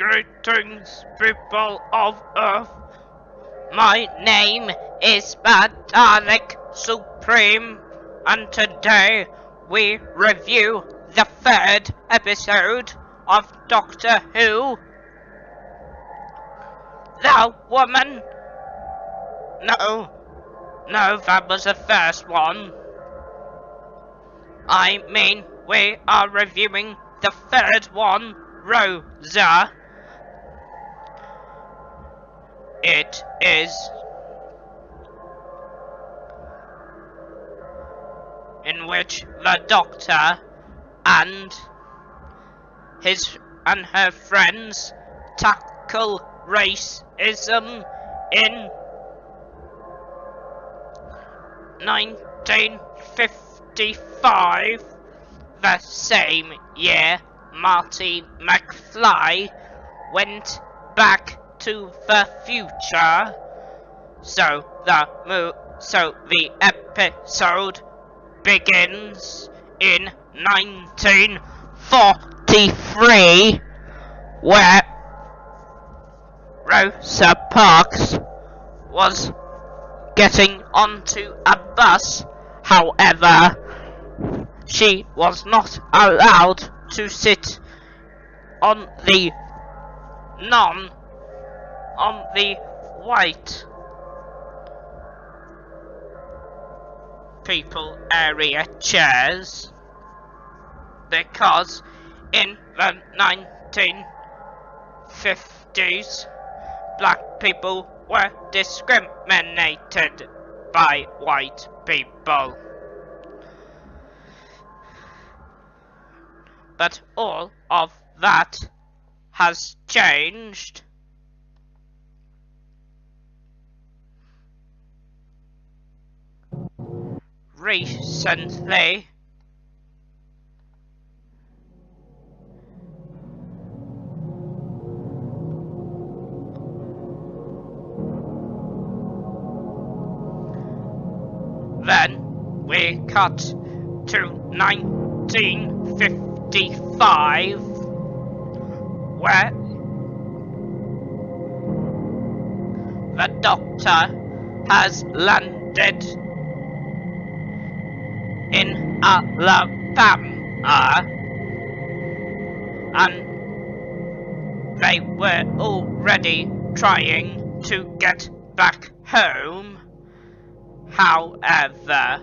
Greetings, people of Earth. My name is Dalek Supreme, and today we review the third episode of Doctor Who. The woman... No, that was the first one. I mean, we are reviewing the third one, Rosa. It is in which the Doctor and her friends tackle racism in 1955, the same year Marty McFly went back to the future. So the episode begins in 1943, where Rosa Parks was getting onto a bus. However, she was not allowed to sit on the white people area chairs, because in the 1950s black people were discriminated by white people. But all of that has changed. Recently, then we cut to 1955, where the Doctor has landed in Alabama, and they were already trying to get back home. However,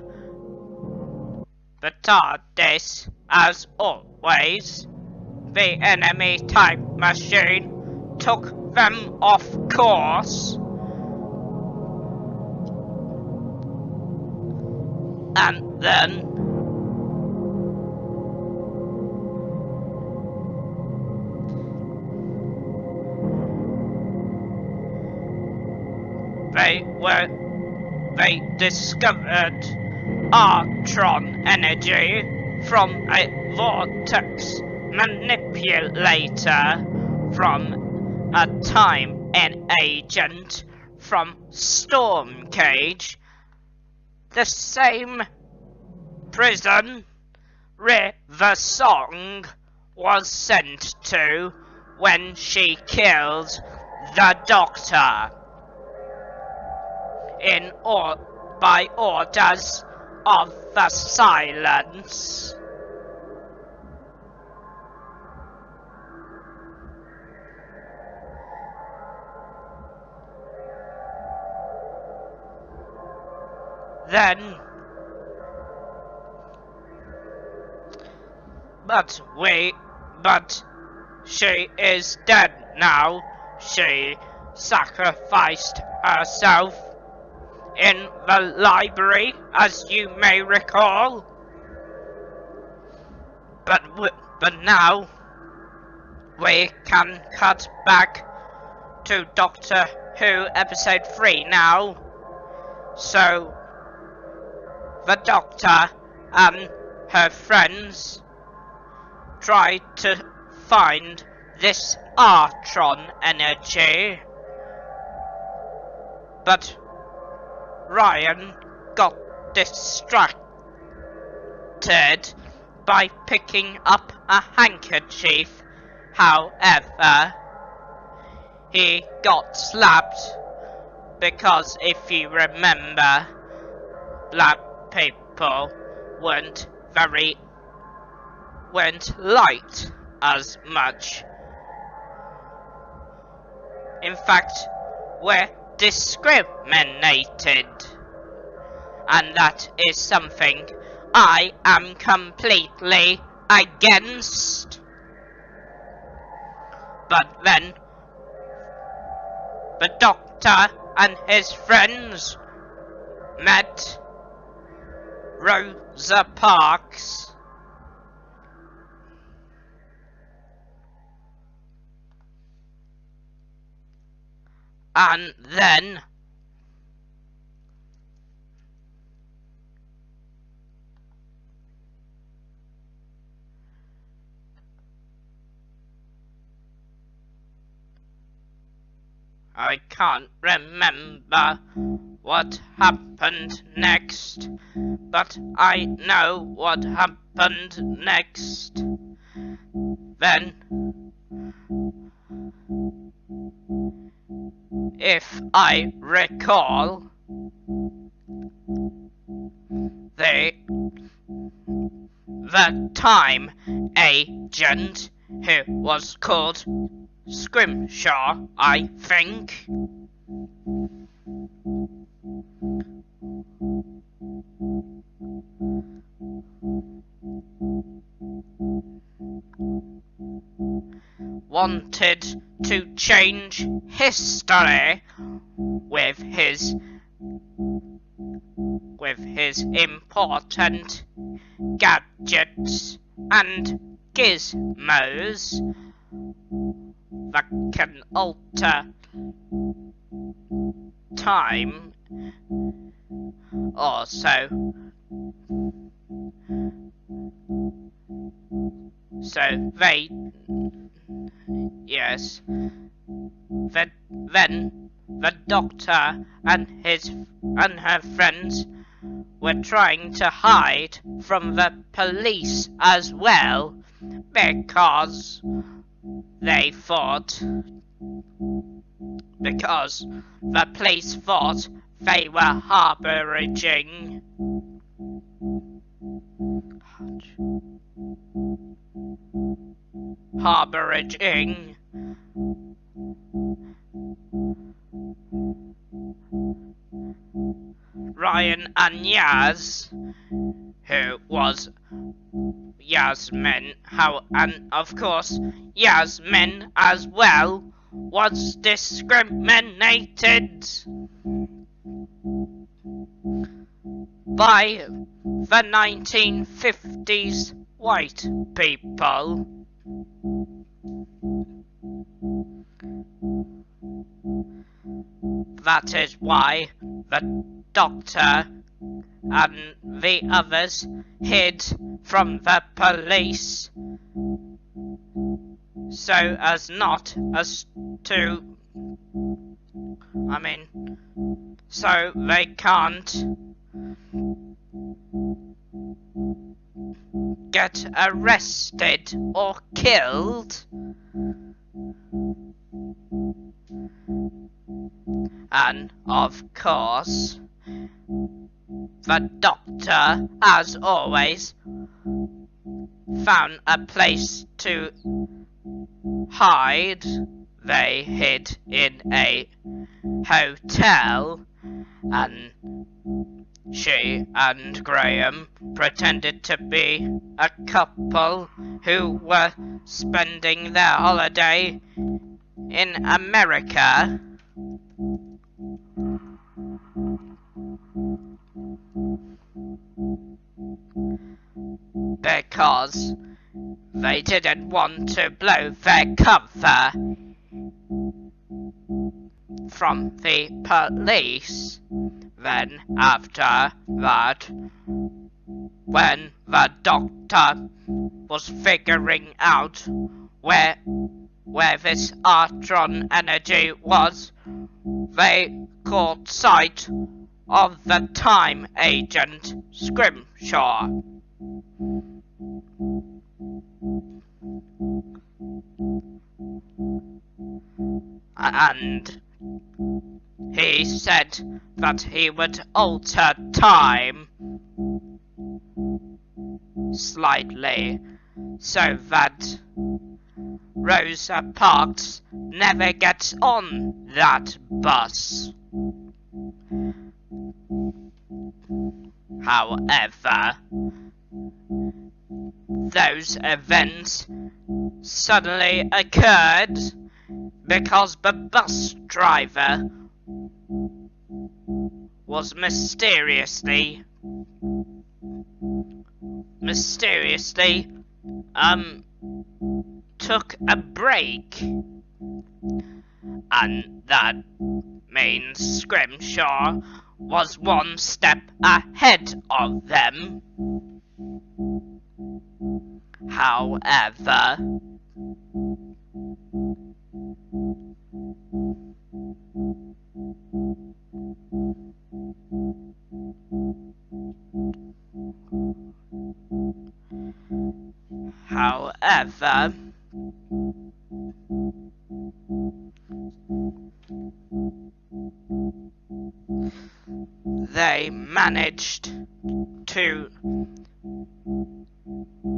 the TARDIS, as always, the enemy time machine, took them off course. And then they discovered Artron energy from a vortex manipulator from a time agent from Storm Cage, the same prison River Song was sent to when she killed the Doctor by orders of the Silence. Then, but she is dead now. She sacrificed herself in the library, as you may recall. But now we can cut back to Doctor Who episode 3 now. So the Doctor and her friends tried to find this Artron energy, but Ryan got distracted by picking up a handkerchief. However, he got slapped because if you remember, black people weren't liked as much. In fact, we're discriminated, and that is something I am completely against. But then the doctor and his friends met Rosa Parks, and then I can't remember what happened next, but I know what happened next. Then, if I recall, the time agent, who was called Scrimshaw, I think, wanted to change history with his important gadgets and gizmos that can alter time. Also, then the doctor and her friends were trying to hide from the police as well, because the police thought they were harboring Ryan and Yaz, who was Yasmin, and of course Yasmin as well was discriminated by the 1950s white people. That is why the doctor and the others hid from the police, so they can't get arrested or killed. And of course, the doctor, as always, found a place to hide. They hid in a hotel, and she and Graham pretended to be a couple who were spending their holiday in America. Because they didn't want to blow their cover from the police. Then after that, when the doctor was figuring out where this Artron energy was, they caught sight of the time agent Scrimshaw. and he said that he would alter time slightly so that Rosa Parks never gets on that bus. However, those events suddenly occurred because the bus driver was mysteriously took a break, and that means Scrimshaw was one step ahead of them. However, they managed to.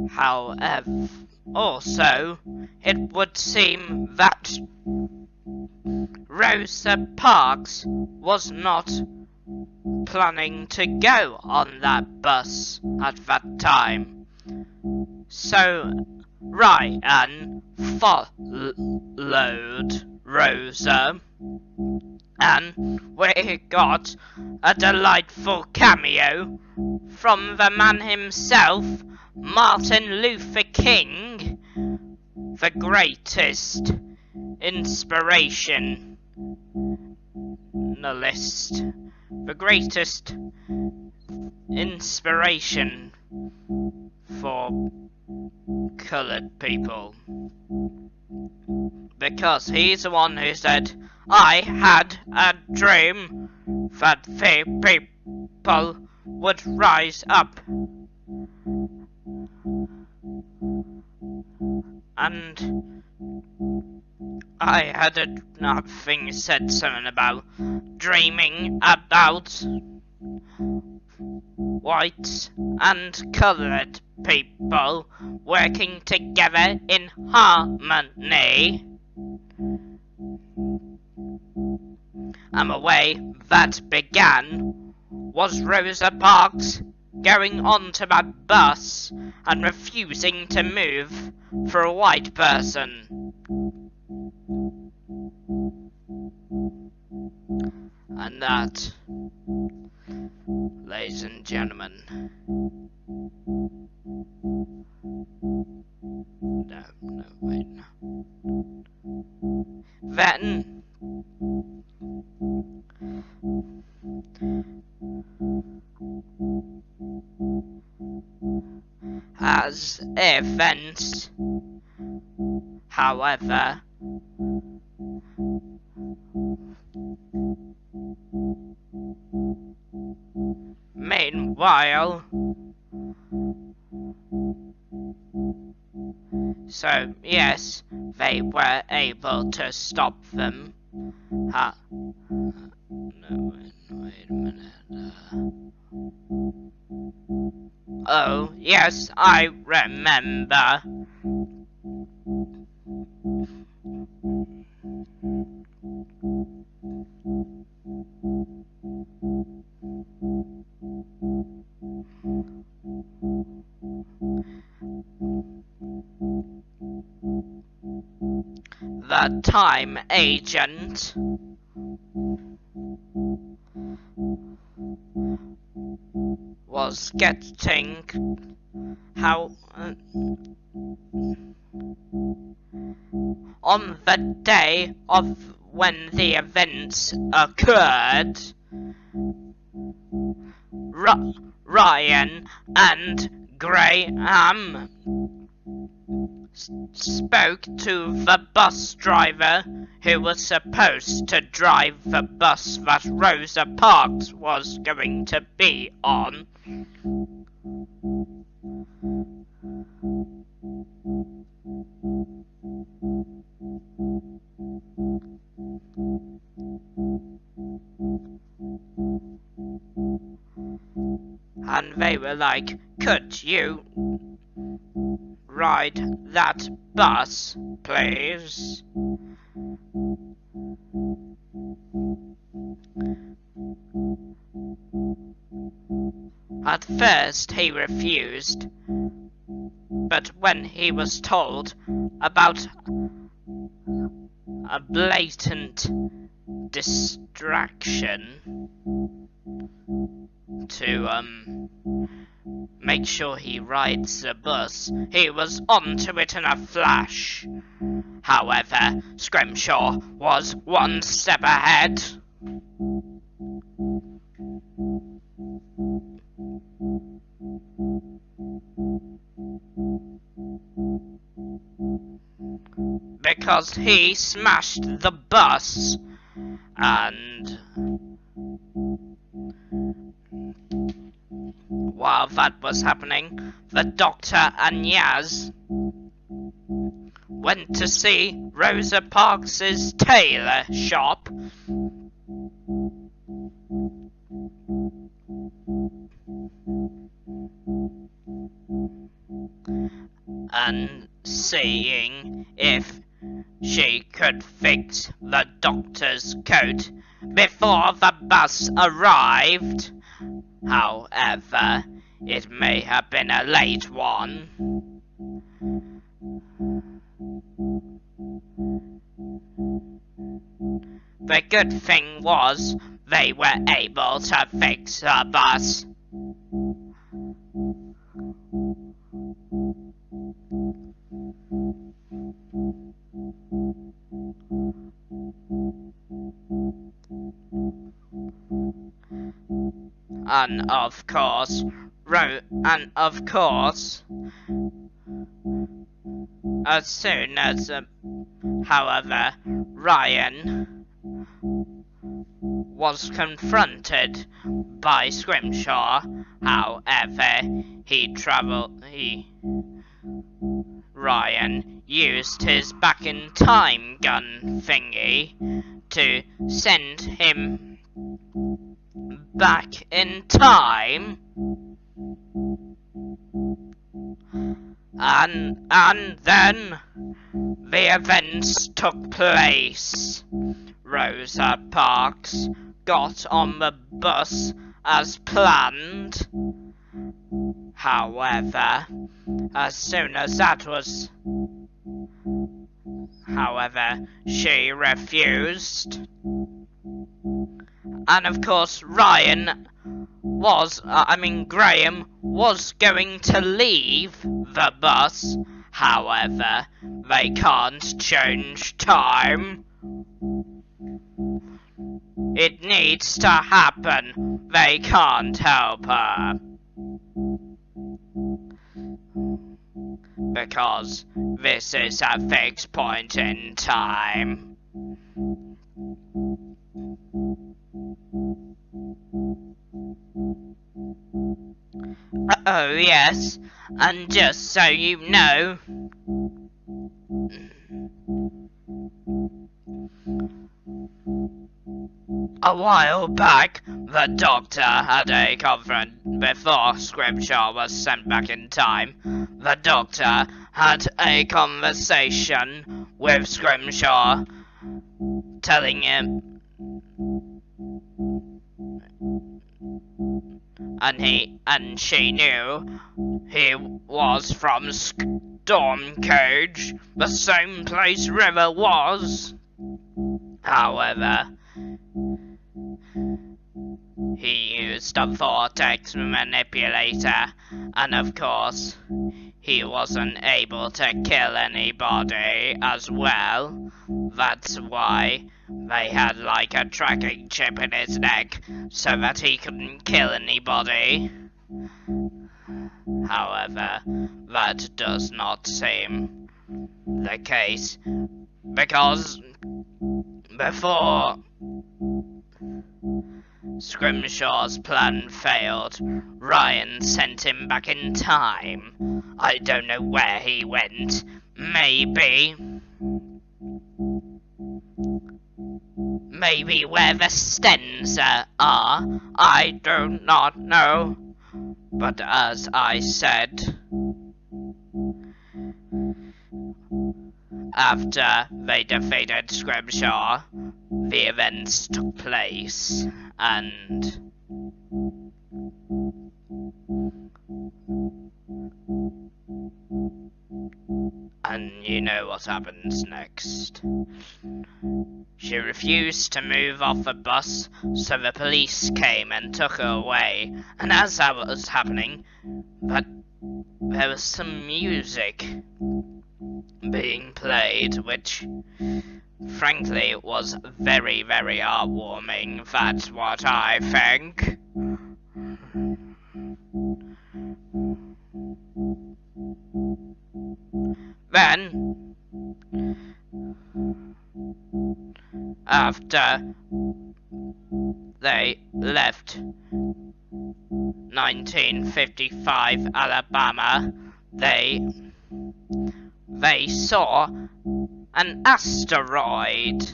However, also, it would seem that Rosa Parks was not planning to go on that bus at that time. So Ryan followed Rosa, and we got a delightful cameo from the man himself, Martin Luther King, the greatest inspiration for coloured people, because he's the one who said, "I had a dream that the people would rise up," and I had another thing said something about dreaming about white and coloured people working together in harmony. And the way that began was Rosa Parks going onto that bus and refusing to move for a white person. And that, ladies and gentlemen, wait. Then, as events, however, meanwhile, so yes, they were able to stop them. No, wait a minute. Oh, yes, I remember. The time agent was getting how on the day of when the events occurred, Ryan and Graham spoke to the bus driver who was supposed to drive the bus that Rosa Parks was going to be on. and they were like, "Could you ride that bus, please?" At first he refused, but when he was told about a blatant distraction to make sure he rides the bus, he was onto it in a flash. However, Scrimshaw was one step ahead. Because he smashed the bus, and while that was happening, the Doctor and Yaz went to see Rosa Parks's tailor shop. And seeing if she could fix the Doctor's coat before the bus arrived. However, it may have been a late one. The good thing was they were able to fix the bus. And of course, as soon as, however, Ryan was confronted by Scrimshaw, however, Ryan used his back-in-time gun thingy to send him back in time, and then the events took place. Rosa Parks got on the bus as planned. However, as soon as that was... However, she refused. And of course, Graham was going to leave the bus. However, they can't change time. It needs to happen. They can't help her. Because this is a fixed point in time. Oh yes, and just so you know, a while back, the Doctor had a conference before Scrimshaw was sent back in time. The Doctor had a conversation with Scrimshaw, telling him, and she knew he was from Stormcage, the same place River was. However, he used a vortex manipulator, and of course, he wasn't able to kill anybody as well. That's why they had like a tracking chip in his neck, so that he couldn't kill anybody. However, that does not seem the case, because before Scrimshaw's plan failed, Ryan sent him back in time. I don't know where he went. Maybe where the Stenser are. I do not know. But as I said, after they defeated Scrimshaw, the events took place, and you know what happens next. She refused to move off the bus, so the police came and took her away, and as that was happening, there was some music being played, which frankly was very, very heartwarming. That's what I think. Then, after they left 1955 Alabama, they saw an asteroid,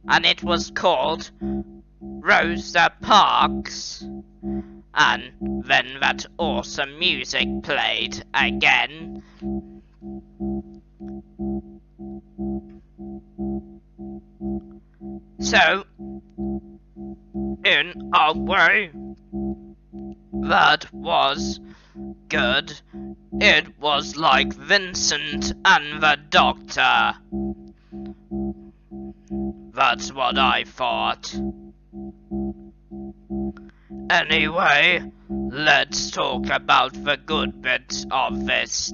and it was called Rosa Parks. And then that awesome music played again. So, in a way, that was good. It was like Vincent and the Doctor. That's what I thought. Anyway, let's talk about the good bits of this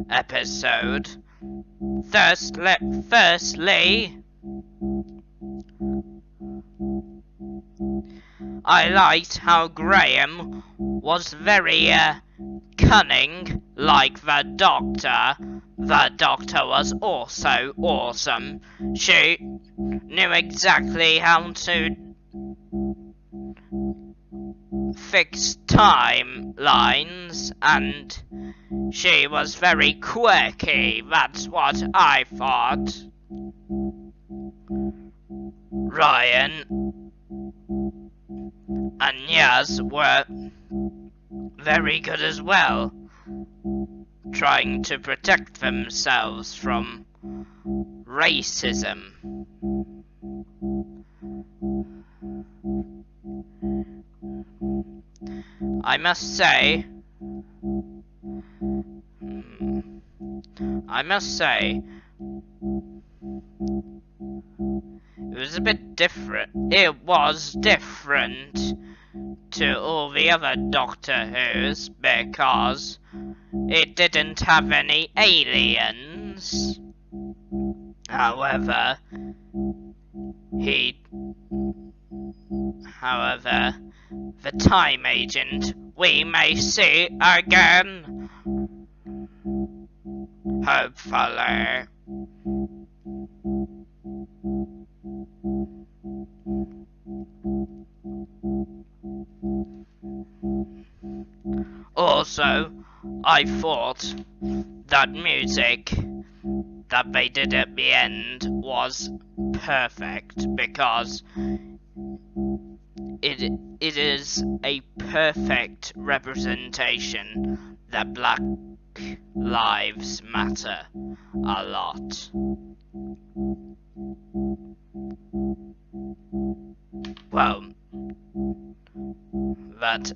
episode. Firstly, I liked how Graham was very cunning, like the Doctor. The Doctor was also awesome. She knew exactly how to fix timelines, and she was very quirky. That's what I thought. Ryan and Yaz were very good as well, trying to protect themselves from racism. I must say, it was a bit different. It was different to all the other Doctor Who's because it didn't have any aliens. However, the time agent we may see again. Hopefully. Also, I thought that music that they did at the end was perfect because it is a perfect representation that Black Lives Matter a lot. Well, that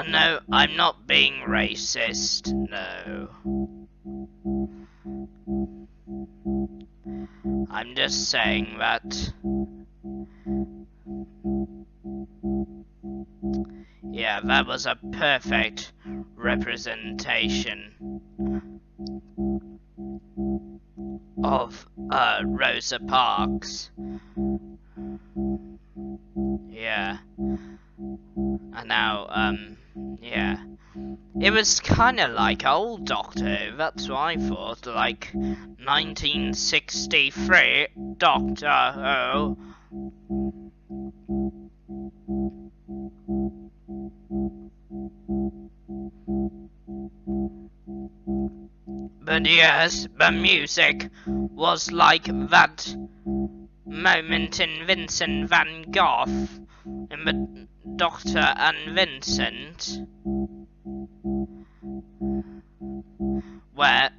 no, I'm not being racist, no. I'm just saying that, yeah, that was a perfect representation of Rosa Parks. Yeah. And now, yeah. It was kind of like old Doctor Who, that's what I thought, like 1963 Doctor Who. But yes, the music was like that moment in Vincent van Gogh, in the Doctor and Vincent, where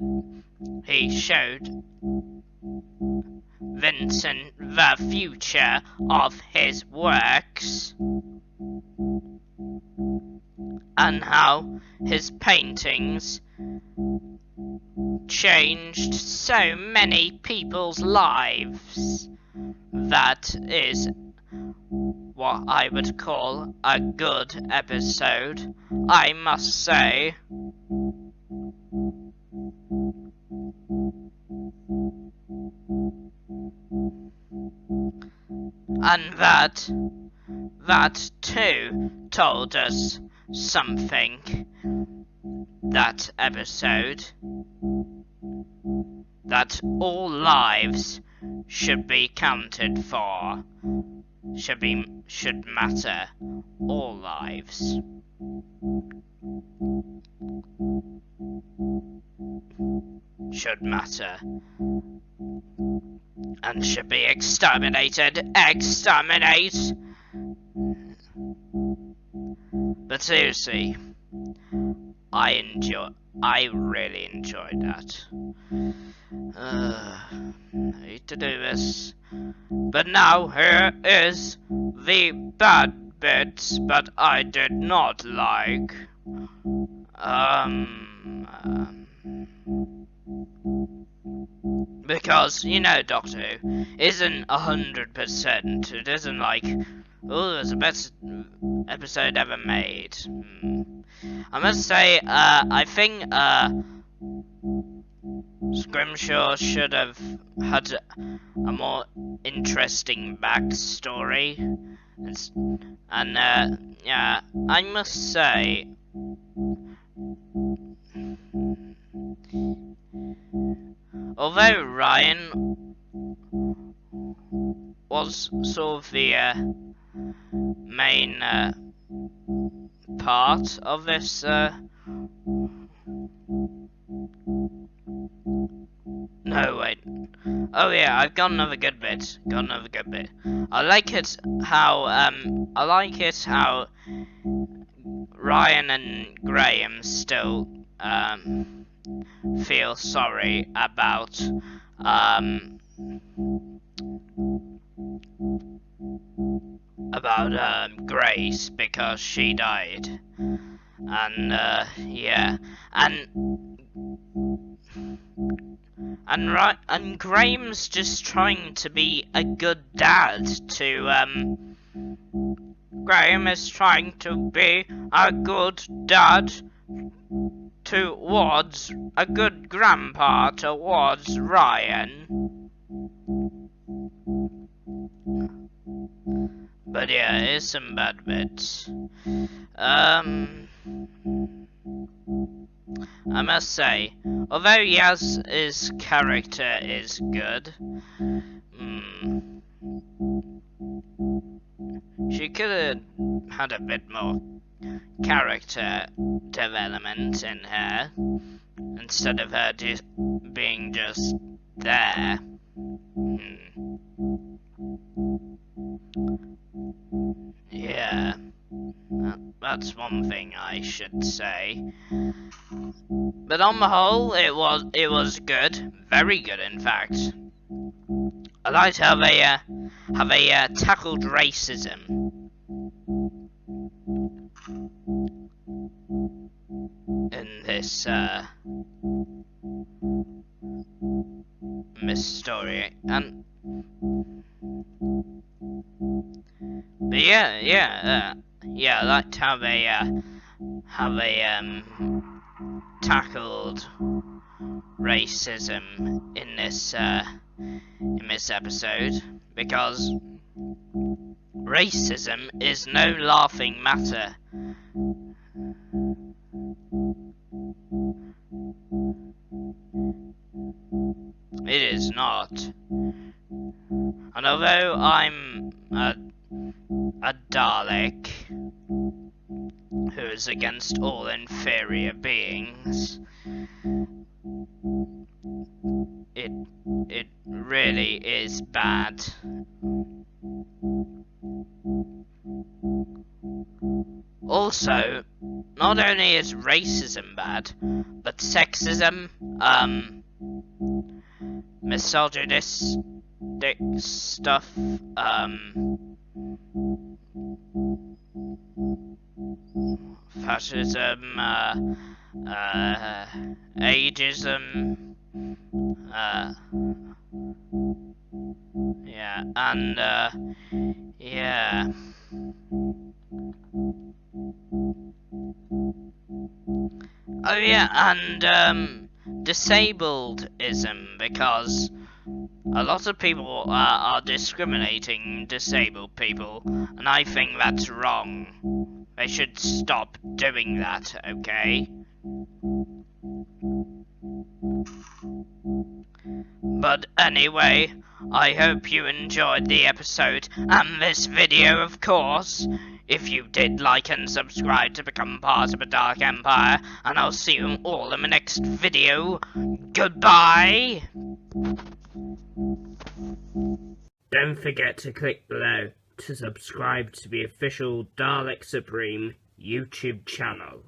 he showed Vincent the future of his works, and how his paintings changed so many people's lives. That is what I would call a good episode, I must say. And that too told us something, that episode, that all lives should be counted for, should matter, all lives. Should matter, and should be exterminated. Exterminate! But seriously, I really enjoyed that. I hate to do this, but now here is the bad bits that I did not like. Because, you know, Doctor Who isn't 100%. It isn't like, oh, there's the best episode ever made. I must say, I think Scrimshaw should have had a more interesting backstory. And yeah, I must say, although Ryan was sort of the main part of this no, wait. Oh yeah, I've got another good bit. I like it how Ryan and Graham still feel sorry about Grace because she died, and yeah, and Graham's just trying to be a good dad to Graham is trying to be a good dad towards a good grandpa towards Ryan. But yeah, here's some bad bits. I must say, although Yaz's character is good, she could have had a bit more character development in her, instead of her just being just there. Yeah, that's one thing I should say. But on the whole, it was good, very good, in fact. I liked how they tackled racism in this story, and but yeah, I liked how they tackled racism in this episode, because racism is no laughing matter. It is not. And although I'm a Dalek who is against all inferior beings, it really is bad. Also, not only is racism bad, but sexism, misogynistic stuff, fascism, ageism, yeah, and, yeah. Oh yeah, and disabledism, because a lot of people are discriminating disabled people, and I think that's wrong. They should stop doing that, okay? But anyway, I hope you enjoyed the episode and this video, of course. If you did, like and subscribe to become part of the Dark Empire, and I'll see you all in the next video. Goodbye! Don't forget to click below to subscribe to the official Dalek Supreme YouTube channel.